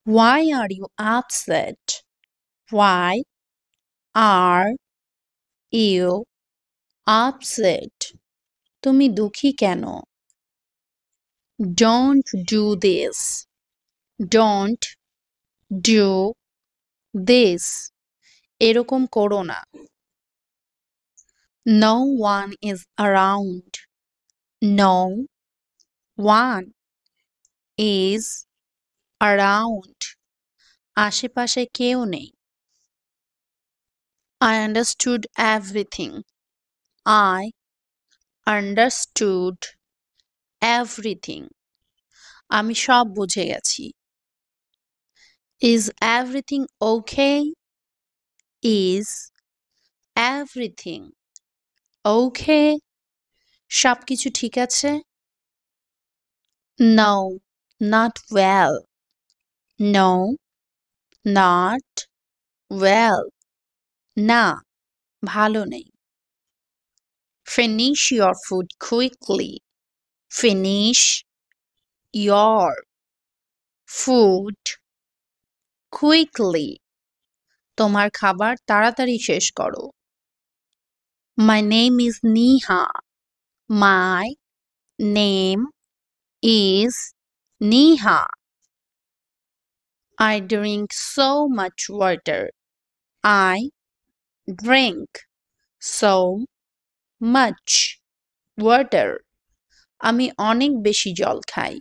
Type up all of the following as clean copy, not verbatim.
Why are you upset? Why are you upset? তুমি দুঃখী কেন? Don't do this. Don't do this. এরকম করো না। No one is around. No one is around. আশেপাশে কেউ নেই। I understood everything. I understood everything. আমি সব বুঝে গেছি। Is everything okay? Is everything okay? সবকিছু ঠিক আছে? No, not well. No, not well. না, ভালো নেই। Finish your food quickly. Finish your food quickly. তোমার খাবার তাড়াতাড়ি শেষ করো। My name is Neha. My name is Neha. I drink so much water. I drink so much water. আমি অনেক বেশি জল খাই।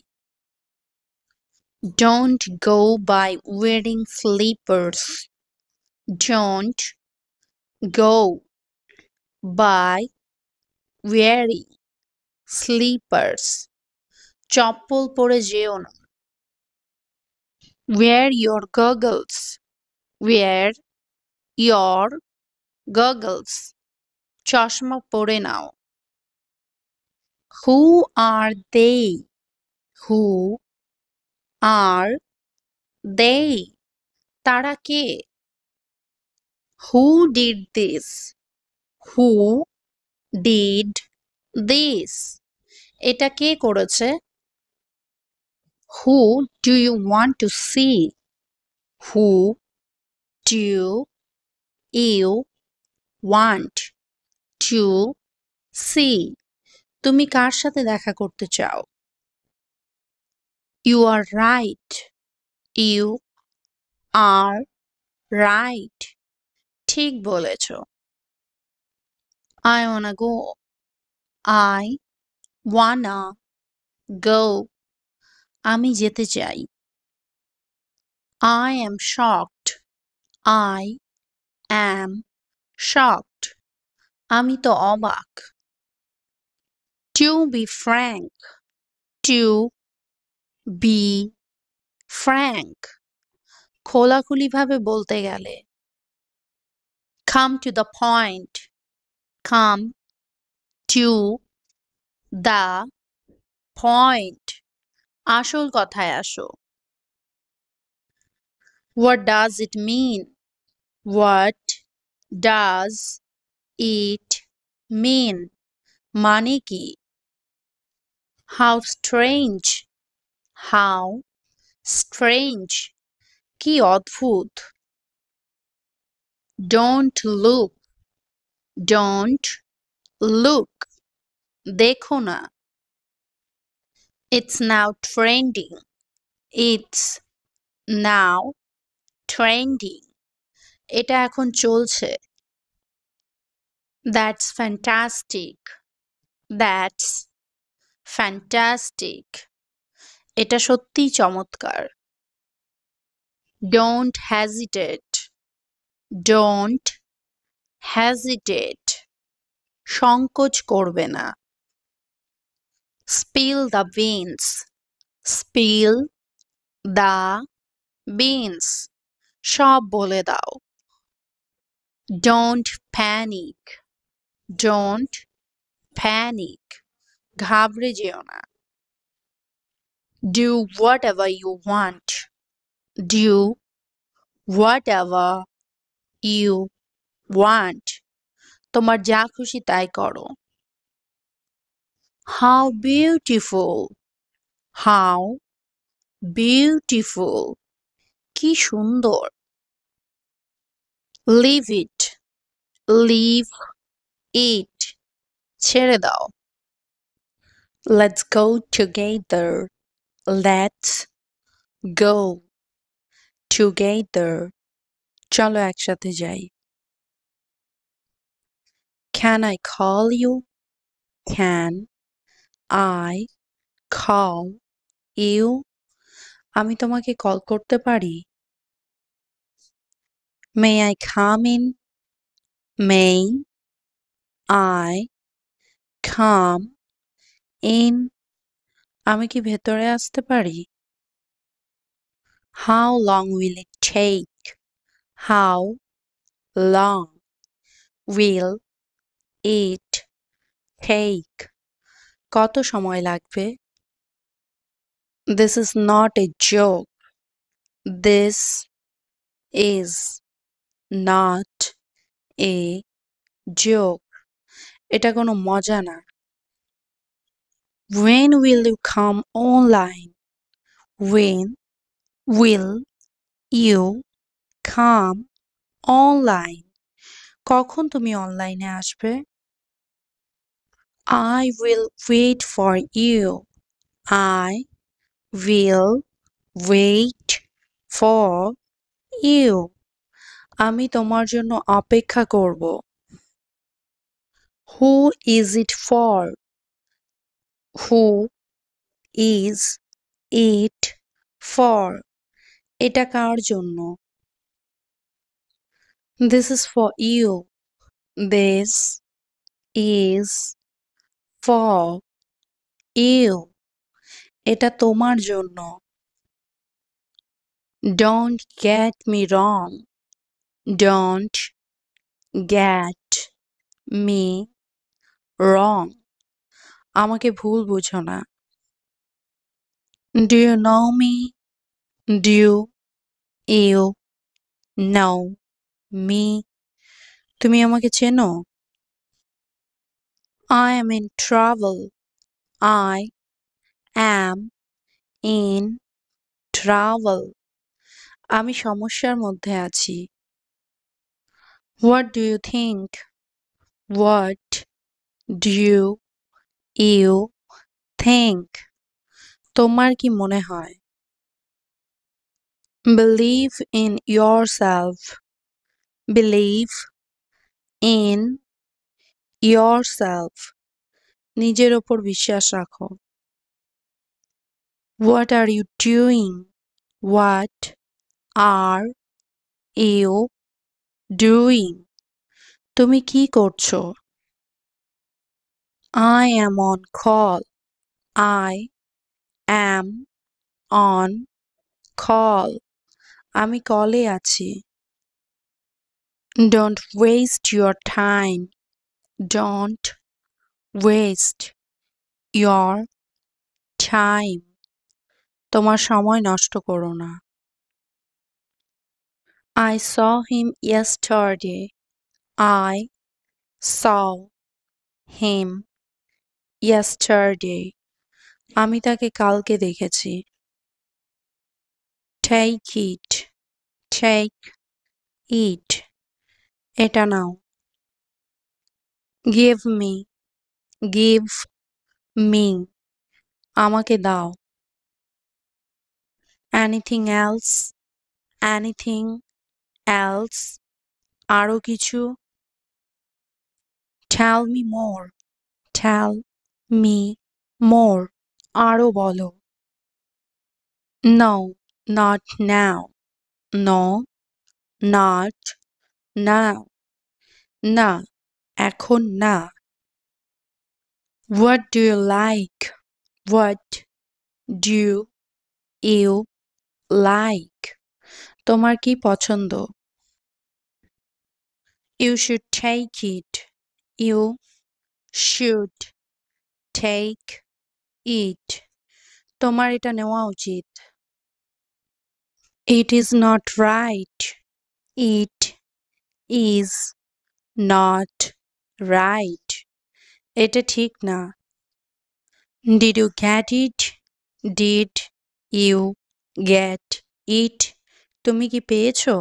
Don't go by wearing slippers. Don't go by wearing slippers. চপ্পল পরে যেও না। Wear your goggles. Wear your goggles. চশমা পরে নাও। Who are they? Who are they? তারা কে? Who did this? Who did this? এটা কে করেছে? Who do you want to see? Who do you want to see? তুমি কার সাথে দেখা করতে চাও? You are right. You are right. ঠিক বলেছো। I wanna go. I wanna go. আমি যেতে চাই। I am shocked. I am shocked. আমি তো অবাক। To be frank. To be frank. খোলাখুলিভাবে বলতে গেলে। Come to the point. Come to the point. আসল কথায় আসো। What does it mean? What does it mean? মানে কি? How strange. How strange. কি অদ্ভুত। Don't look. Don't look. দেখো না। It's now trending. It's now trending. এটা এখন চলছে। That's fantastic. That's fantastic. এটা সত্যিই চমৎকার। Don't hesitate. Don't hesitate. সংকোচ করবে না। Spill the beans. Spill the beans. সব বলে দাও। Don't panic. Don't panic. ঘাবড়ে যেও না। Do whatever you want. Do whatever you want. তোমার যা খুশি তাই করো। How beautiful. How beautiful. কি সুন্দর। Leave it. Leave it. ছেড়ে দাও। Let's go together. Let's go together. চলো একসাথে যাই। Can I call you? Can I call you? আমি তোমাকে কল করতে পারি? May I come in? May I come in? আমি কি ভেতরে আসতে পারি? How long will it take? How long will it take? কত সময় লাগবে? This is not a joke. This is not a joke. এটা কোনো মজা না। When will you come online? When will you come online? কখন তুমি অনলাইনে আসবে? I will wait for you. I will wait for you. আমি তোমার জন্য অপেক্ষা করব। Who is it for? Who is it for? এটা কার জন্য? This is for you. This is for you. এটা তোমার জন্য। Don't get me wrong. Don't get me wrong. আমাকে ভুল বুঝো না। Do you know me? Do you know me? তুমি আমাকে চেনো? I am in trouble. I am in trouble. আমি সমস্যার মধ্যে আছি। What do you think? What do you think? তোমার কি মনে হয়? Believe in yourself. Believe in yourself. নিজের ওপর বিশ্বাস রাখো। What are you doing? What are you doing? তুমি কি করছো? I am on call. I am on call. আমি কলে আছি। Don't waste your time. Don't waste your time. তোমার সময় নষ্ট করো না। I saw him yesterday. I saw him yesterday. আমি তাকে কালকে দেখেছি। Take it. Take it. এটা নাও। Give me. Give me. আমাকে দাও। Anything else? Anything else? আরো কিছু? Tell me more. Tell me more. আরো বলো। No, not now. No, not now. না, এখন না। What do you like? What do you like? তোমার কি পছন্দ? You should take it. You should take it. তোমার এটা নেওয়া উচিত। It is not right. It is not right. এটা ঠিক না। Did you get it? Did you get it? তুমি কি পেয়েছো?